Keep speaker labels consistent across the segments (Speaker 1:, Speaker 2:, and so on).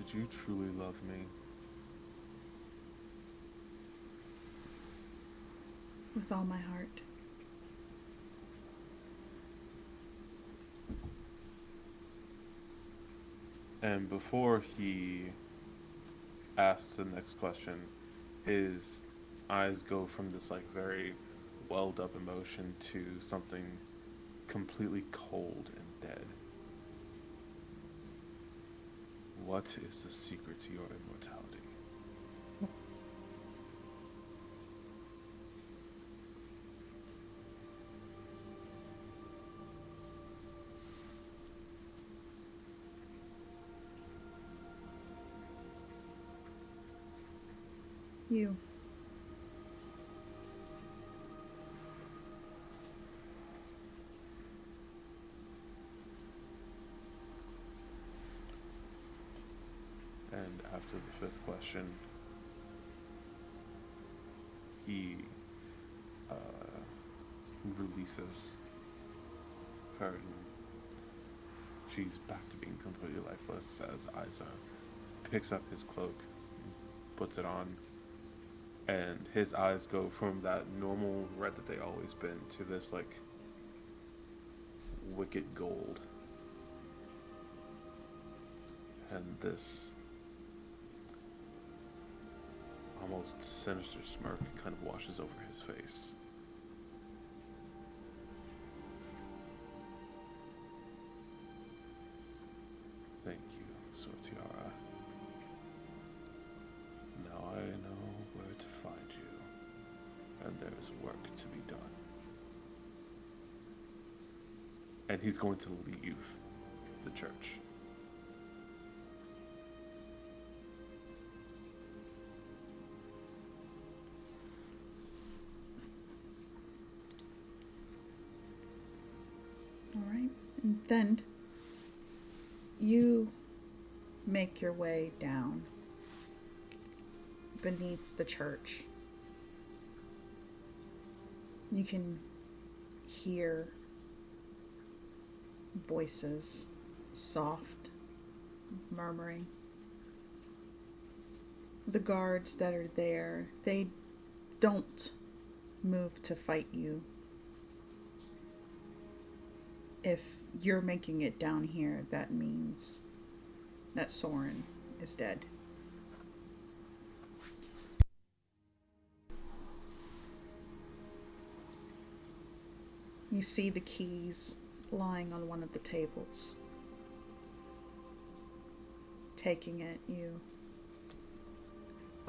Speaker 1: Did you truly love me?
Speaker 2: With all my heart.
Speaker 1: And before he asks the next question, his eyes go from this like very welled up emotion to something completely cold and dead. What is the secret to your immortality?
Speaker 2: You.
Speaker 1: And after the fifth question, he uh, releases her, and she's back to being completely lifeless as Isa picks up his cloak, puts it on, and his eyes go from that normal red that they always been to this like wicked gold, and this almost sinister smirk kind of washes over his face. Thank you, Sortiara. Now I know where to find you, and there is work to be done. And he's going to leave the church.
Speaker 2: All right. And then you make your way down beneath the church. You can hear voices, soft, murmuring. The guards that are there, they don't move to fight you. If you're making it down here, that means that Soren is dead. You see the keys lying on one of the tables. Taking it, you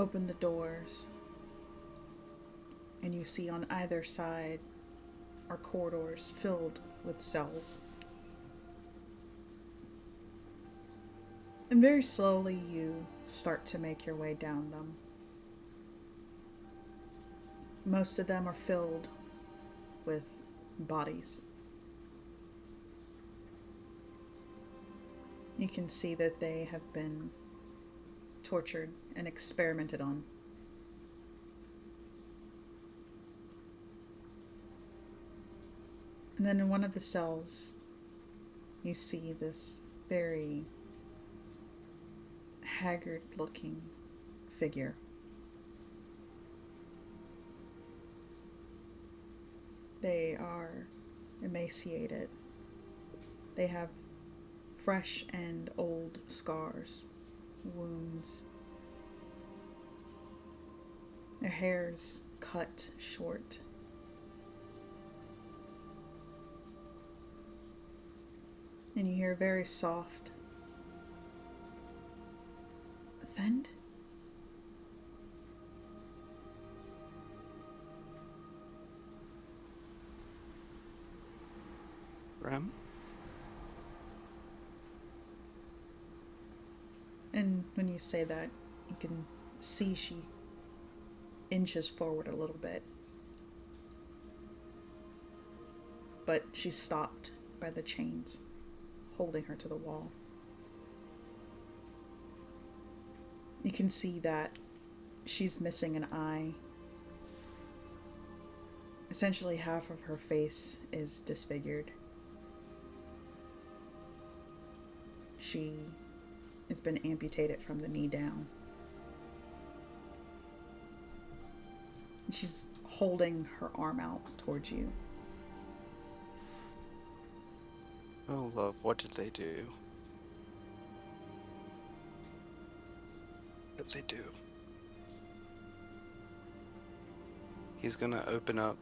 Speaker 2: open the doors, and you see on either side are corridors filled with cells. And very slowly you start to make your way down them. Most of them are filled with bodies. You can see that they have been tortured and experimented on. And then in one of the cells, you see this very haggard looking figure. They are emaciated. They have fresh and old scars, wounds. Their hair's cut short. And you hear very soft, Thend?
Speaker 3: Rem?
Speaker 2: And when you say that, you can see she inches forward a little bit. But she's stopped by the chains holding her to the wall. You can see that she's missing an eye. Essentially, half of her face is disfigured. She has been amputated from the knee down. She's holding her arm out towards you.
Speaker 3: Oh, love, what did they do? What did they do? He's gonna open up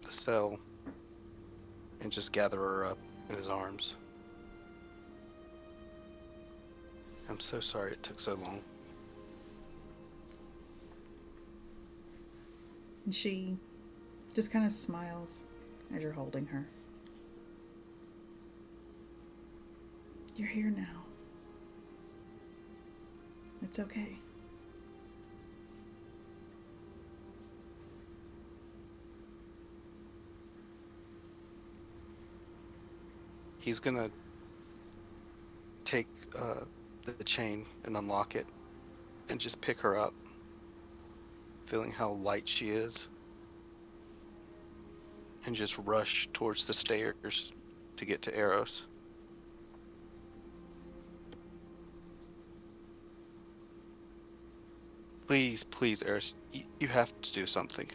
Speaker 3: the cell and just gather her up in his arms. I'm so sorry it took so long.
Speaker 2: And she just kind of smiles as you're holding her. You're here now. It's okay.
Speaker 3: He's gonna take the chain and unlock it and just pick her up, feeling how light she is, and just rush towards the stairs to get to Eros. Please, please, Eros, you have to do something.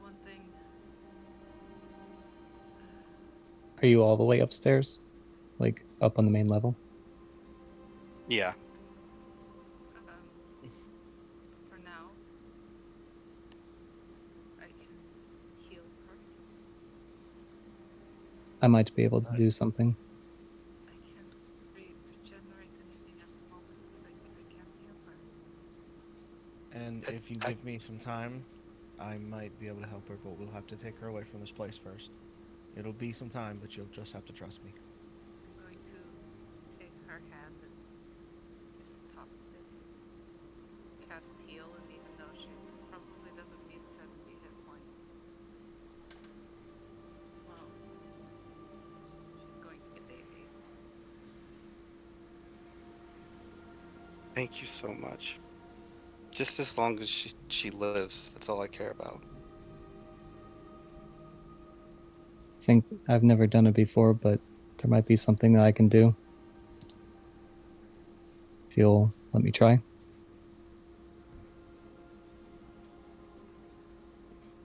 Speaker 4: One thing.
Speaker 5: Are you all the way upstairs? Like, up on the main level?
Speaker 3: Yeah.
Speaker 4: For now, I can heal her.
Speaker 5: I might be able to do something.
Speaker 4: I can't regenerate anything at the moment, but I can heal her.
Speaker 6: And if you give me some time, I might be able to help her, but we'll have to take her away from this place first. It'll be some time, but you'll just have to trust me.
Speaker 4: I'm going to take her hand and just top of it. Cast heal, and even though she probably doesn't need 70 hit points, well, she's going to get 80.
Speaker 3: Thank you so much. Just as long as she lives, that's all I care about.
Speaker 5: I think I've never done it before, but there might be something that I can do. If you'll let me try.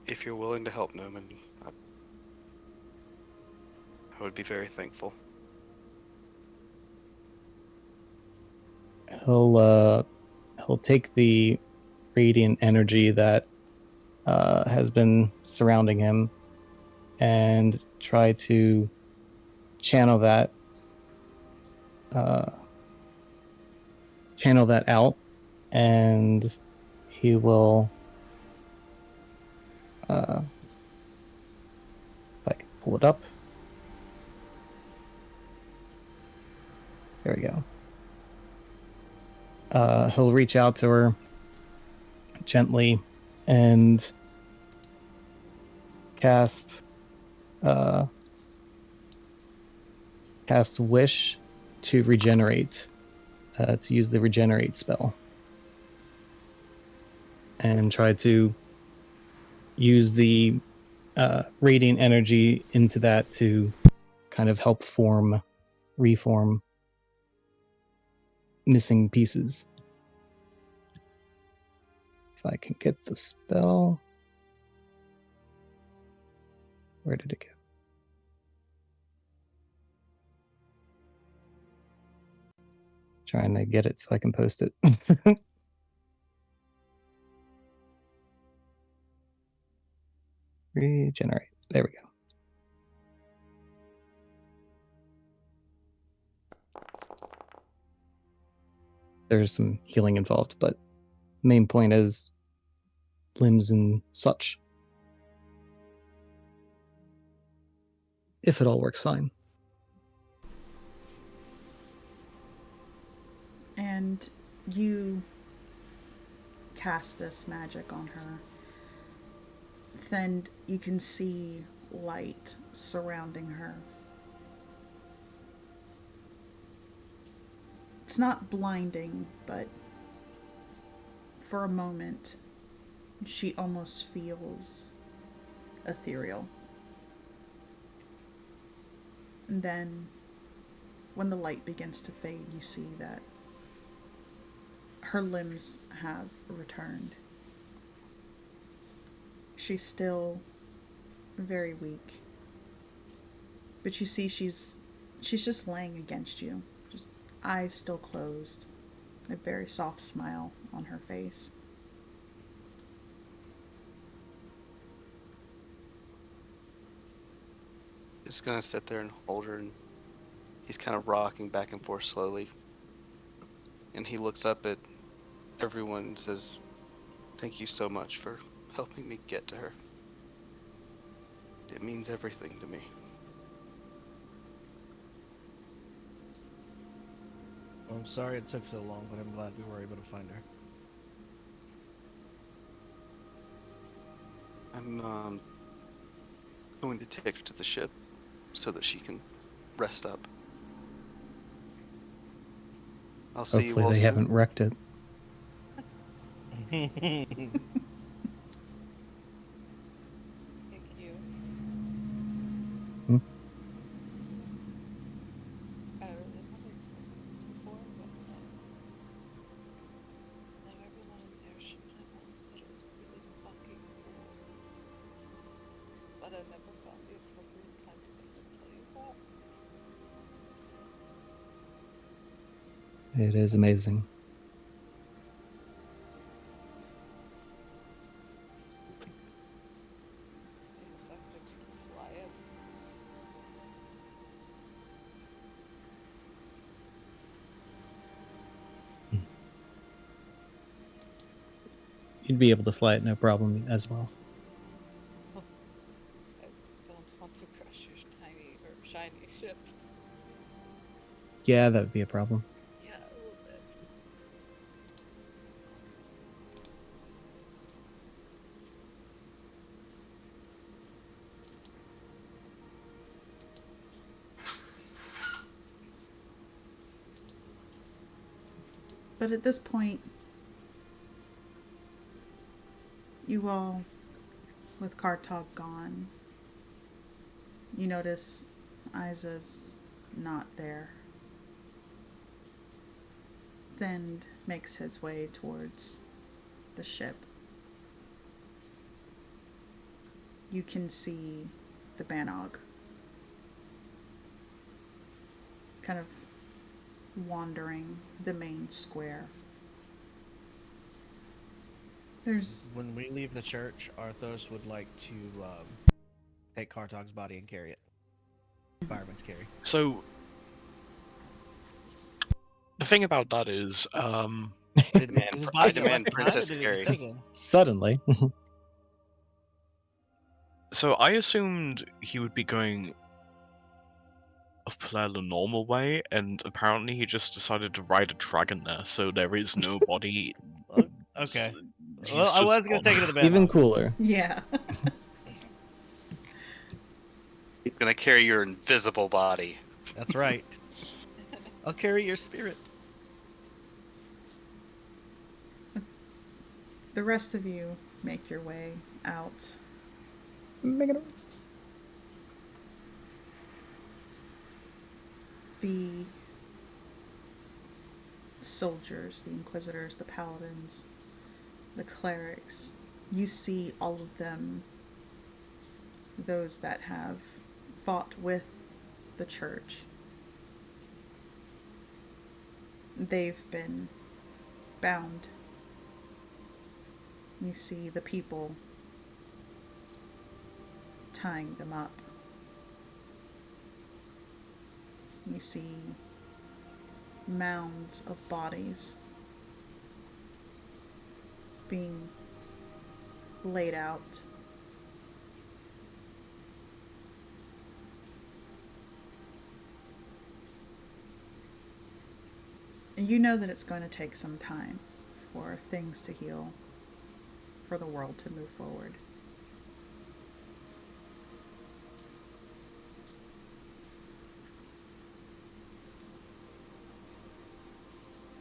Speaker 3: If you're willing to help, Newman, I would be very thankful.
Speaker 5: He'll take the radiant energy that has been surrounding him and try to channel that out, and he will if I can pull it up. There we go. He'll reach out to her gently and cast Wish to regenerate, to use the regenerate spell, and try to use the radiant energy into that to kind of help reform missing pieces. If I can get the spell. Where did it go? Trying to get it so I can post it. Regenerate. There we go. There's some healing involved, but main point is limbs and such. If it all works fine.
Speaker 2: And you cast this magic on her, then you can see light surrounding her. It's not blinding, but for a moment, she almost feels ethereal. And then, when the light begins to fade, you see that her limbs have returned. She's still very weak, but you see she's just laying against you, just eyes still closed, a very soft smile on her face.
Speaker 3: Just gonna sit there and hold her, and he's kind of rocking back and forth slowly. And he looks up at everyone and says, "Thank you so much for helping me get to her. It means everything to me."
Speaker 6: I'm sorry it took so long, but I'm glad we were able to find her.
Speaker 3: I'm going to take her to the ship so that she can rest up. I'll see you
Speaker 5: Hopefully
Speaker 3: all
Speaker 5: they
Speaker 3: soon.
Speaker 5: haven't wrecked it.
Speaker 4: Thank you.
Speaker 5: Hmm?
Speaker 4: I really never expected this before, but now everyone in the airship knows that it was really fucking cool. But I never found the appropriate time to come and tell you that.
Speaker 5: It is amazing.
Speaker 4: And the fact that you can fly it.
Speaker 5: You'd be able to fly it no problem as well.
Speaker 4: I don't want to crash your tiny or shiny ship.
Speaker 5: Yeah, that would be a problem.
Speaker 4: Yeah, a little bit.
Speaker 2: But at this point, you all, with Kartog gone, you notice Isa's not there. Thend makes his way towards the ship. You can see the Banog kind of wandering the main square. There's
Speaker 6: When we leave the church, Arthos would like to take Kartog's body and carry it. Fireman's carry.
Speaker 7: So the thing about that is,
Speaker 6: Did
Speaker 3: Man,
Speaker 6: his
Speaker 3: I
Speaker 6: body get
Speaker 3: demand
Speaker 6: left behind, or
Speaker 3: Princess
Speaker 6: did it
Speaker 3: Carrie.
Speaker 6: get taken?
Speaker 5: Suddenly.
Speaker 7: so I assumed he would be going a fairly normal way, and apparently he just decided to ride a dragon there, so there is no body.
Speaker 6: Okay.
Speaker 7: He's
Speaker 6: Well, I
Speaker 7: just
Speaker 6: was gonna
Speaker 7: gone.
Speaker 6: take it to the band.
Speaker 5: Even cooler.
Speaker 2: yeah.
Speaker 3: He's gonna carry your invisible body.
Speaker 6: That's right. I'll carry your spirit.
Speaker 2: The rest of you make your way out. The soldiers, the inquisitors, the paladins, the clerics, you see all of them, those that have fought with the church. They've been bound. You see the people tying them up. You see mounds of bodies being laid out. And you know that it's going to take some time for things to heal. for the world to move forward.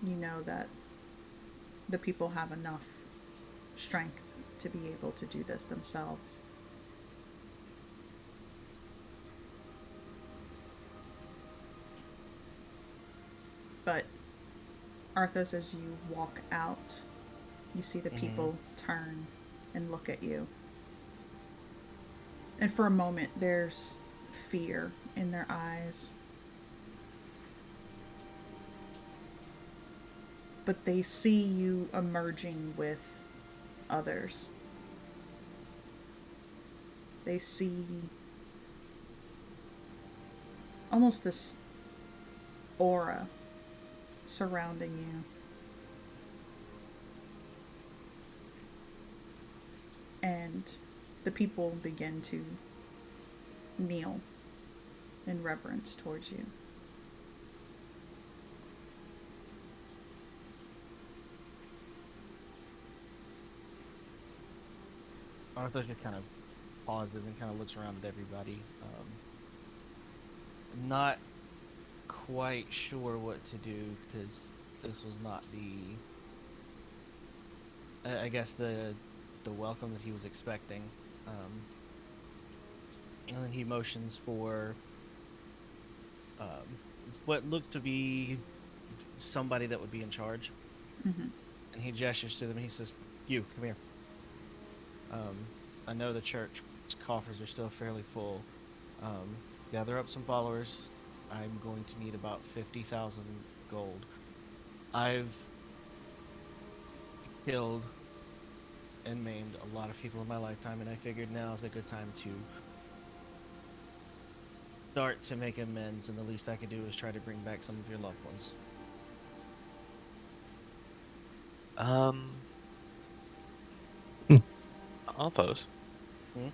Speaker 2: You know that the people have enough strength to be able to do this themselves. But Arthos, as you walk out, you see the people turn and look at you. And for a moment, there's fear in their eyes. But they see you emerging with others. They see almost this aura surrounding you. And the people begin to kneel in reverence towards you.
Speaker 6: Arthur just kind of pauses and kind of looks around at everybody. Not quite sure what to do because this was not I guess the welcome that he was expecting. And then he motions for what looked to be somebody that would be in charge.
Speaker 2: Mm-hmm.
Speaker 6: And he gestures to them. And he says, "You come here. I know the church's coffers are still fairly full. Gather up some followers. I'm going to need about 50,000 gold. I've killed and maimed a lot of people in my lifetime, and I figured now is a good time to start to make amends, and the least I could do is try to bring back some of your loved ones."
Speaker 7: Arthos?
Speaker 6: Hmm?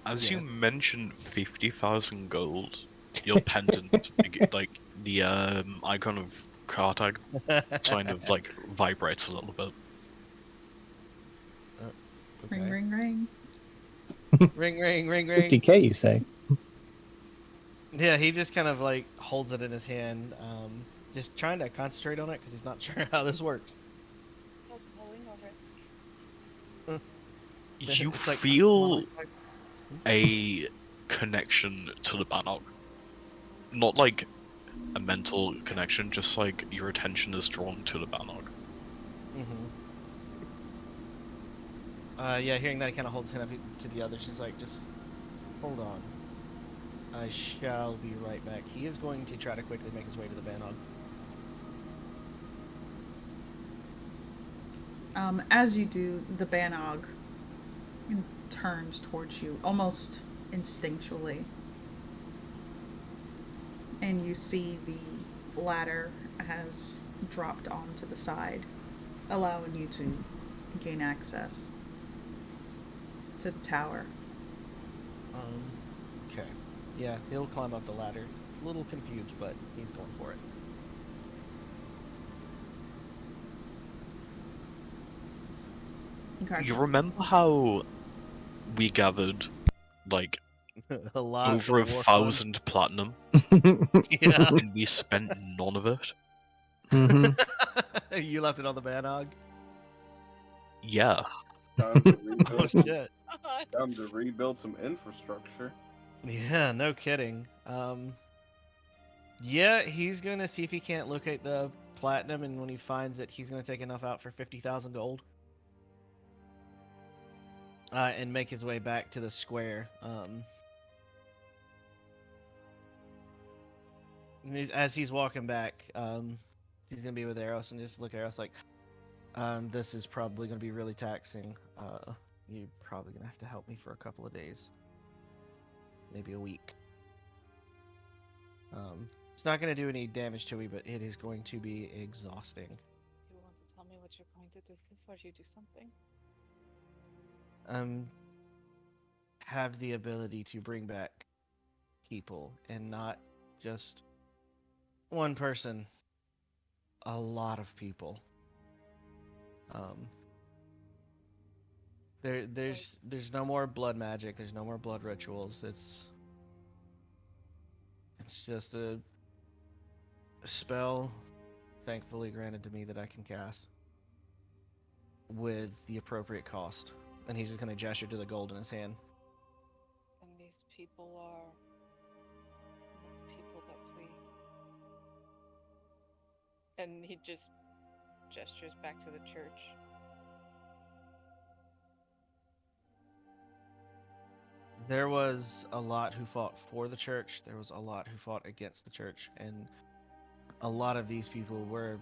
Speaker 7: As you
Speaker 6: Yes.
Speaker 7: mentioned 50,000 gold, your pendant, like the icon of Kartag, kind of like vibrates a little bit.
Speaker 6: Okay.
Speaker 2: Ring, ring, ring.
Speaker 6: Ring, ring, ring, ring.
Speaker 5: 50K, you say?
Speaker 6: Yeah, he just kind of like holds it in his hand, just trying to concentrate on it because he's not sure how this works.
Speaker 4: No going over it.
Speaker 7: You
Speaker 6: It's like,
Speaker 7: feel a connection to the Bannog. Not like a mental connection, just like your attention is drawn to the Bannog.
Speaker 6: Yeah, hearing that, he kind of holds his hand up to the others. He's like, just hold on. I shall be right back. He is going to try to quickly make his way to the Banog.
Speaker 2: As you do, the Banog turns towards you almost instinctually. And you see the ladder has dropped onto the side, allowing you to gain access to the tower.
Speaker 6: Okay. Yeah, he'll climb up the ladder. A little confused, but he's going for it.
Speaker 2: Okay.
Speaker 7: You remember how we gathered like
Speaker 6: A lot for
Speaker 7: over
Speaker 6: the war fund.
Speaker 7: 1,000 platinum
Speaker 6: Yeah.
Speaker 7: and we spent none of it?
Speaker 6: You left it on the Banog?
Speaker 7: Yeah.
Speaker 1: Time to
Speaker 6: Oh
Speaker 1: rebuild. some,
Speaker 6: shit.
Speaker 1: time to rebuild some infrastructure.
Speaker 6: Yeah, no kidding. Yeah, he's gonna see if he can't locate the platinum, and when he finds it, he's gonna take enough out for 50,000 gold. And make his way back to the square. As he's walking back, he's gonna be with Eros and just look at Eros like, this is probably gonna be really taxing. You're probably gonna have to help me for a couple of days, maybe a week. It's not gonna do any damage to me, but it is going to be exhausting.
Speaker 4: You want to tell me what you're going to do before you do something?
Speaker 6: Have the ability to bring back people, and not just one person, a lot of people. There's no more blood magic. There's no more blood rituals. It's just a spell, thankfully granted to me, that I can cast with the appropriate cost. And he's just gonna gesture to the gold in his hand.
Speaker 4: And these people are not the people that we. And he just gestures back to the church.
Speaker 6: There was a lot who fought for the church. There was a lot who fought against the church, and a lot of these people were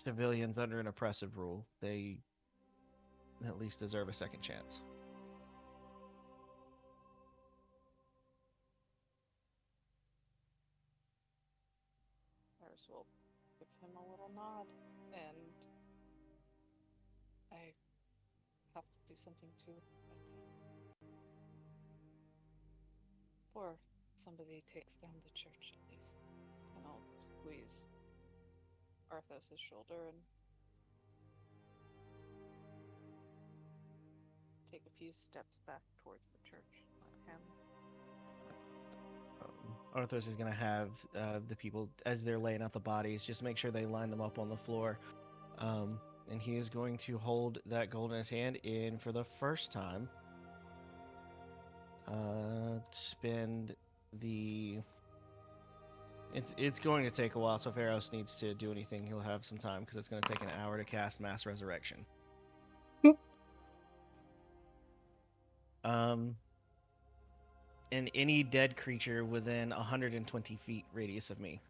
Speaker 6: civilians under an oppressive rule. They at least deserve a second chance.
Speaker 4: Iris will give him a little nod, and I have to do something too. Or somebody takes down the church at least. And I'll squeeze Arthos' shoulder and take a few steps back towards the church. Let him.
Speaker 6: Arthos is gonna have the people, as they're laying out the bodies, just make sure they line them up on the floor. And he is going to hold that gold in his hand, and for the first time, spend the. It's going to take a while, so if Eros needs to do anything, he'll have some time, because it's going to take an hour to cast Mass Resurrection. And any dead creature within 120 feet radius of me.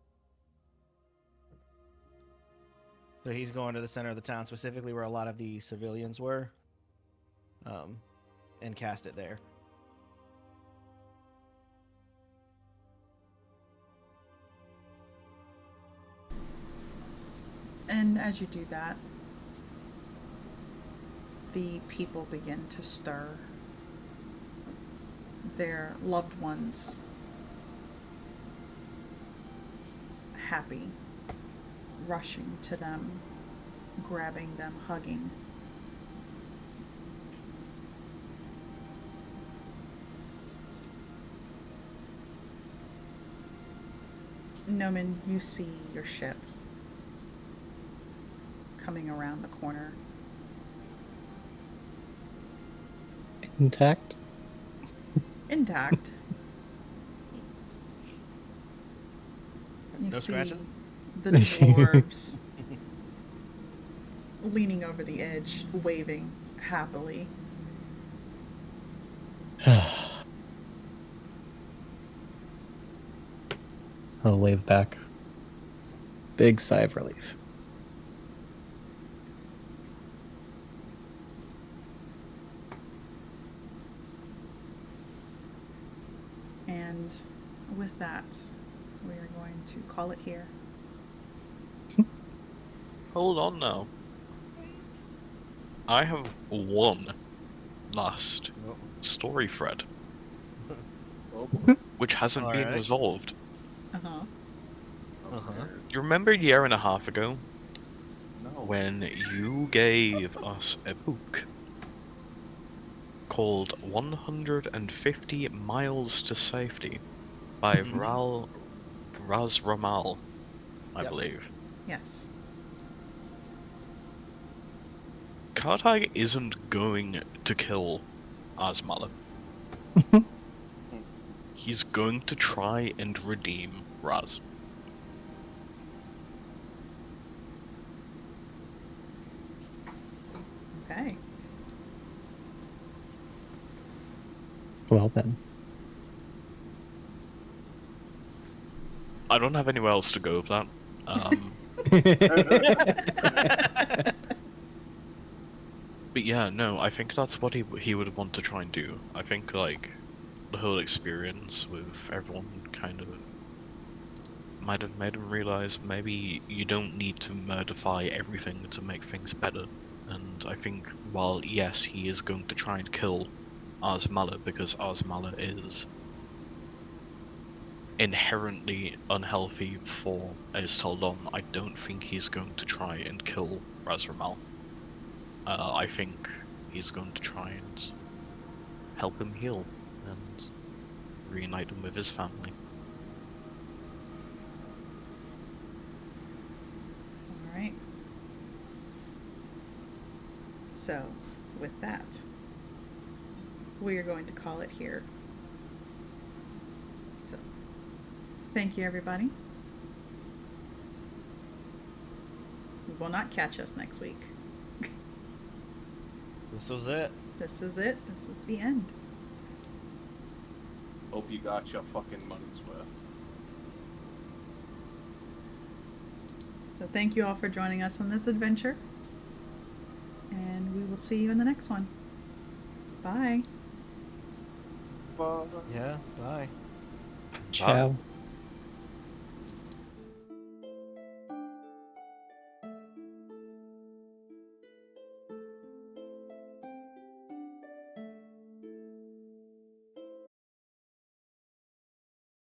Speaker 6: So he's going to the center of the town, specifically where a lot of the civilians were, and cast it there.
Speaker 2: And as you do that, the people begin to stir. Their loved ones happy, rushing to them, grabbing them, hugging. Noman, you see your ship coming around the corner.
Speaker 5: Intact?
Speaker 2: Intact. You
Speaker 6: No
Speaker 2: see
Speaker 6: scratching?
Speaker 2: the dwarves leaning over the edge, waving happily.
Speaker 5: I'll wave back. Big sigh of relief.
Speaker 2: And with that, we are going to call it here.
Speaker 7: Hold on now. I have one last story thread, which hasn't been
Speaker 6: Alright.
Speaker 7: resolved.
Speaker 2: Uh-huh.
Speaker 7: You remember a year and a half ago
Speaker 1: No.
Speaker 7: when you gave us a book called 150 Miles to Safety by Raz Ramal, I
Speaker 6: Yep.
Speaker 7: believe.
Speaker 2: Yes.
Speaker 7: Kartag isn't going to kill Asmala. He's going to try and redeem Raz.
Speaker 2: Okay.
Speaker 5: Well then.
Speaker 7: I don't have anywhere else to go with that. But yeah, no, I think that's what he would want to try and do. I think, like, the whole experience with everyone kind of might have made him realize maybe you don't need to murdify everything to make things better. And I think, while yes, he is going to try and kill Asmala because Asmala is inherently unhealthy for Aes'Taldon, I don't think he's going to try and kill Razramal. I think he's going to try and help him heal and reunite him with his family.
Speaker 2: All right. So, with that, we are going to call it here. So, thank you, everybody. You will not catch us next week.
Speaker 6: This was it.
Speaker 2: This is it. This is the end.
Speaker 1: Hope you got your fucking money's worth.
Speaker 2: So thank you all for joining us on this adventure. And we will see you in the next one. Bye.
Speaker 1: Bye.
Speaker 6: Yeah, bye.
Speaker 5: Ciao.